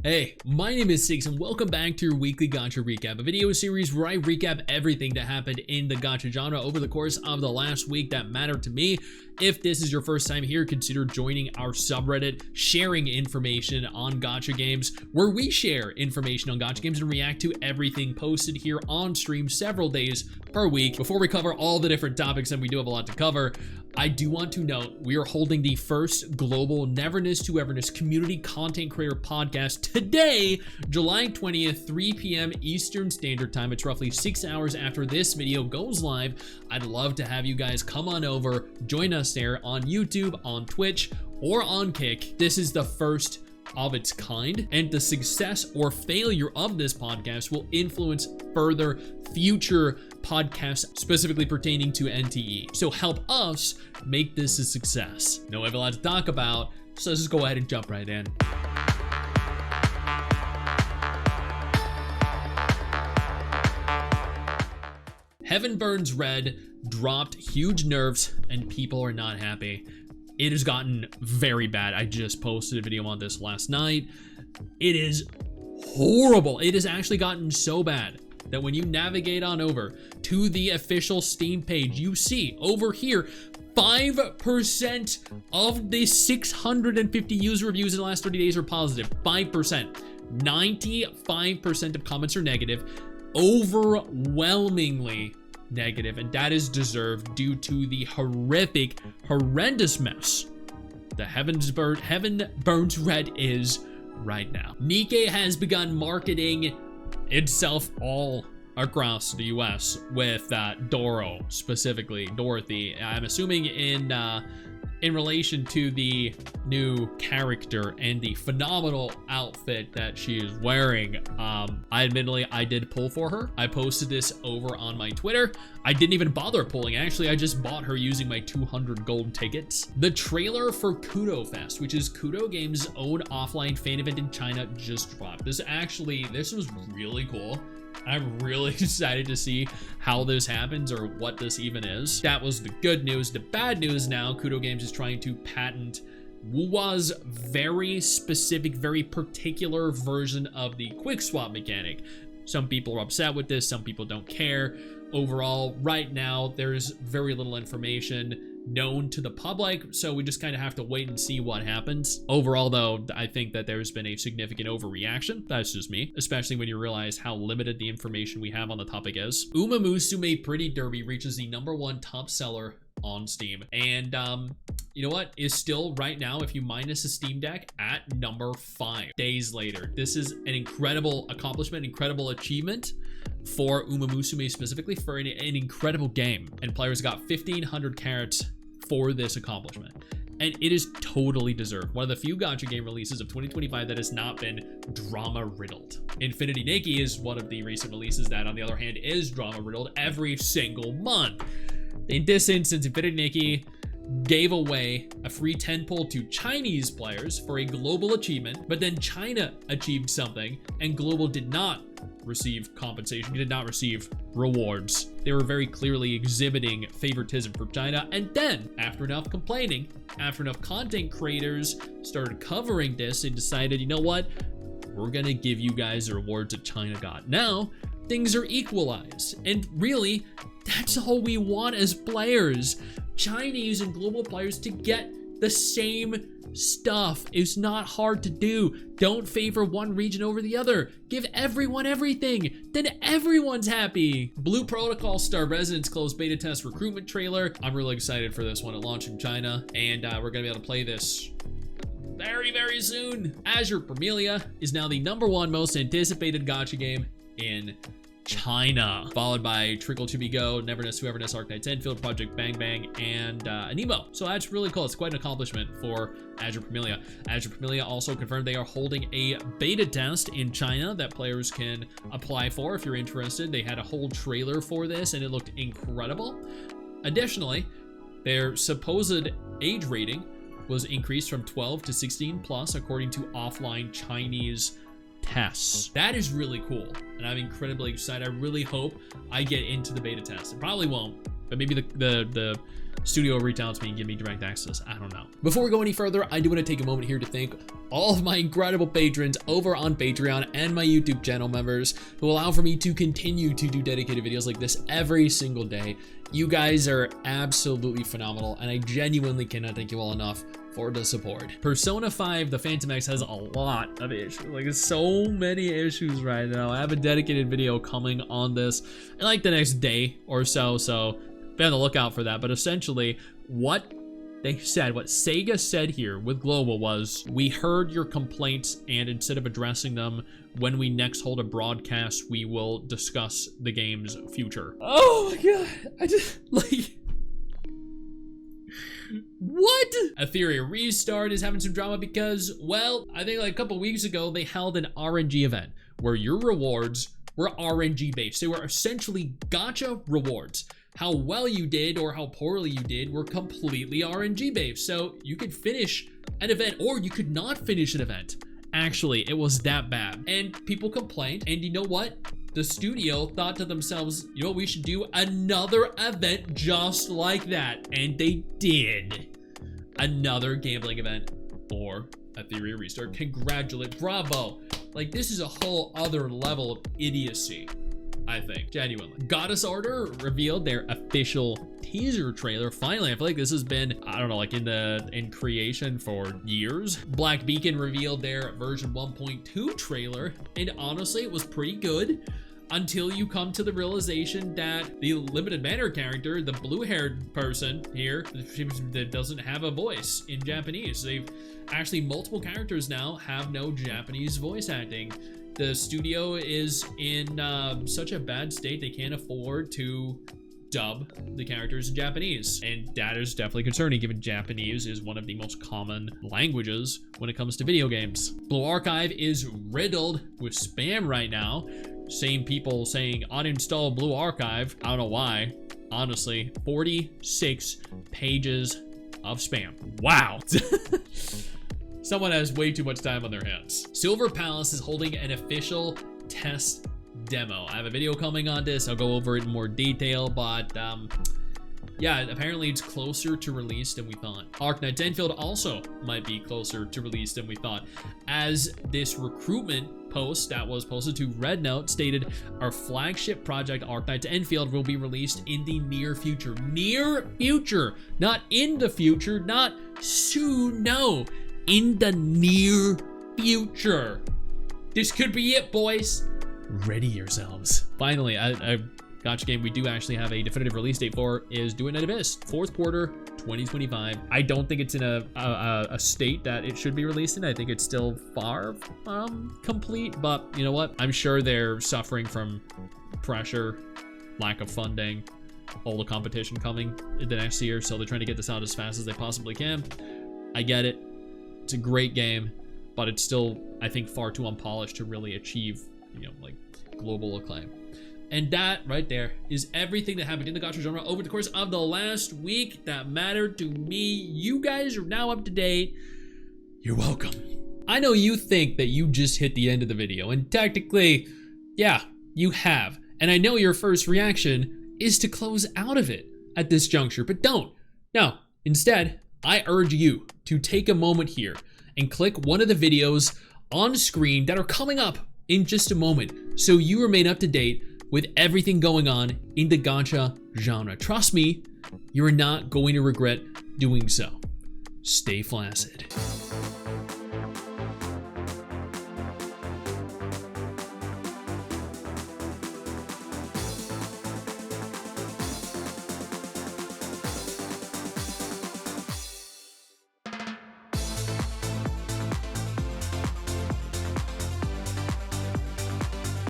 Hey, my name is Stix and welcome back to your weekly Gacha recap, a video series where I recap everything that happened in the Gacha genre over the course of the last week that mattered to me. If this is your first time here, consider joining our subreddit, sharing information on Gacha games, where we share information on Gacha games and react to everything posted here on stream several days per week. Before we cover all the different topics, and we do have a lot to cover, I do want to note we are holding the first global Neverness to Everness community content creator podcast today, July 20th, 3 p.m. Eastern Standard Time. It's roughly 6 hours after this video goes live. I'd love to have you guys come on over, join us there on YouTube, on Twitch, or on Kick. This is the first of its kind, and the success or failure of this podcast will influence further future podcasts specifically pertaining to NTE. So help us make this a success. Now we have a lot to talk about, so let's just go ahead and jump right in. Heaven Burns Red dropped huge nerfs and people are not happy. It has gotten very bad. I just posted a video on this last night. It is horrible. It has actually gotten so bad that when you navigate on over to the official Steam page, you see over here 5% of the 650 user reviews in the last 30 days are positive. 5%. 95% of comments are negative. Overwhelmingly negative, and that is deserved due to the horrendous mess the Heaven Burns Red is right now. Nikke has begun marketing itself all across the US with Doro, specifically Dorothy. I'm assuming in relation to the new character and the phenomenal outfit that she is wearing. I did pull for her. I posted this over on my Twitter. I didn't even bother pulling. Actually, I just bought her using my 200 gold tickets. The trailer for Kuro Fest, which is Kuro Games' own offline fan event in China, just dropped. This was really cool. I'm really excited to see how this happens or what this even is. That was the good news. The bad news now, Kuro Games is trying to patent Wuwa's very specific, very particular version of the quick swap mechanic. Some people are upset with this, some people don't care. Overall, right now, there's very little information known to the public, so we just kind of have to wait and see what happens. Overall, though, I think that there's been a significant overreaction. That's just me, especially when you realize how limited the information we have on the topic is. Musume Pretty Derby reaches the #1 top seller on Steam, and you know what, is still right now, if you minus the Steam Deck, at number 5 days later. This is an incredible accomplishment, incredible achievement for Musume specifically, for an incredible game, and players got 1,500 carats for this accomplishment, and it is totally deserved. One of the few Gacha game releases of 2025 that has not been drama riddled. Infinity Nikki is one of the recent releases that, on the other hand, is drama riddled every single month. In this instance, Infinity Nikki gave away a free 10 pull to Chinese players for a global achievement, but then China achieved something and global did not receive compensation, did not receive rewards. They were very clearly exhibiting favoritism for China, and then after enough complaining, after enough content creators started covering this, they decided, you know what, we're gonna give you guys the rewards that China got. Now things are equalized, and really that's all we want as players. Chinese and global players to get the same stuff. It's not hard to do. Don't favor one region over the other. Give everyone everything. Then everyone's happy. Blue Protocol Star Residence closed beta test recruitment trailer. I'm really excited for this one. It launched in China, and we're gonna be able to play this very, very soon. Azur Promilia is now the #1 most anticipated Gacha game in China, followed by Trickle to Be Go, Neverness to Everness, Arknights Endfield, Project Bang Bang, and Anemo. So that's really cool. It's quite an accomplishment for Azur Promilia. Azur Promilia also confirmed they are holding a beta test in China that players can apply for if you're interested. They had a whole trailer for this and it looked incredible. Additionally, their supposed age rating was increased from 12 to 16 plus according to offline Chinese tests. That is really cool, and I'm incredibly excited. I really hope I get into the beta test. It probably won't, but maybe the studio will reach out to me and give me direct access. I don't know. Before we go any further, I do want to take a moment here to thank all of my incredible patrons over on Patreon and my YouTube channel members who allow for me to continue to do dedicated videos like this every single day. You guys are absolutely phenomenal, and I genuinely cannot thank you all enough for the support. Persona 5, the Phantom X, has a lot of issues. Like, so many issues right now. I have a dedicated video coming on this in like the next day or so, be on the lookout for that. But essentially, what they said, what Sega said here with Global was, we heard your complaints, and instead of addressing them, when we next hold a broadcast, we will discuss the game's future. Oh my god, I just, like... What? Etheria Restart is having some drama because, well, I think like a couple weeks ago, they held an RNG event where your rewards were RNG based. They were essentially gacha rewards. How well you did or how poorly you did were completely RNG based. So you could finish an event or you could not finish an event. Actually, it was that bad. And people complained, and you know what? The studio thought to themselves, you know what, we should do another event just like that. And they did. Another gambling event for Etheria Restart. Congratulate, bravo. Like, this is a whole other level of idiocy, I think, genuinely. Goddess Order revealed their official teaser trailer. Finally, I feel like this has been, I don't know, like in creation for years. Black Beacon revealed their version 1.2 trailer, and honestly, it was pretty good until you come to the realization that the limited manner character, the blue-haired person here, that doesn't have a voice in Japanese. They've actually, multiple characters now have no Japanese voice acting. The studio is in such a bad state they can't afford to dub the characters in Japanese, and that is definitely concerning given Japanese is one of the most common languages when it comes to video games. Blue Archive is riddled with spam right now. Same people saying uninstall Blue Archive. I don't know why. Honestly, 46 pages of spam. Wow. Someone has way too much time on their hands. Silver Palace is holding an official test demo. I have a video coming on this. I'll go over it in more detail, but yeah, apparently it's closer to release than we thought. Arknights Endfield also might be closer to release than we thought, as this recruitment post that was posted to Red Note stated, our flagship project Arknights Endfield will be released in the near future. Near future, not in the future, not soon, no. In the near future. This could be it, boys. Ready yourselves. Finally, a Gacha game we do actually have a definitive release date for is Duet Night Abyss, 4th quarter 2025. I don't think it's in a state that it should be released in. I think it's still far from complete, but you know what? I'm sure they're suffering from pressure, lack of funding, all the competition coming in the next year, so they're trying to get this out as fast as they possibly can. I get it. It's a great game, but it's still, I think, far too unpolished to really achieve, you know, like global acclaim. And that right there is everything that happened in the gacha genre over the course of the last week that mattered to me. You guys are now up to date. You're welcome. I know you think that you just hit the end of the video, and technically, yeah, you have. And I know your first reaction is to close out of it at this juncture, but don't. No, instead, I urge you to take a moment here and click one of the videos on screen that are coming up in just a moment so you remain up to date with everything going on in the gacha genre. Trust me, you're not going to regret doing so. Stay flaccid.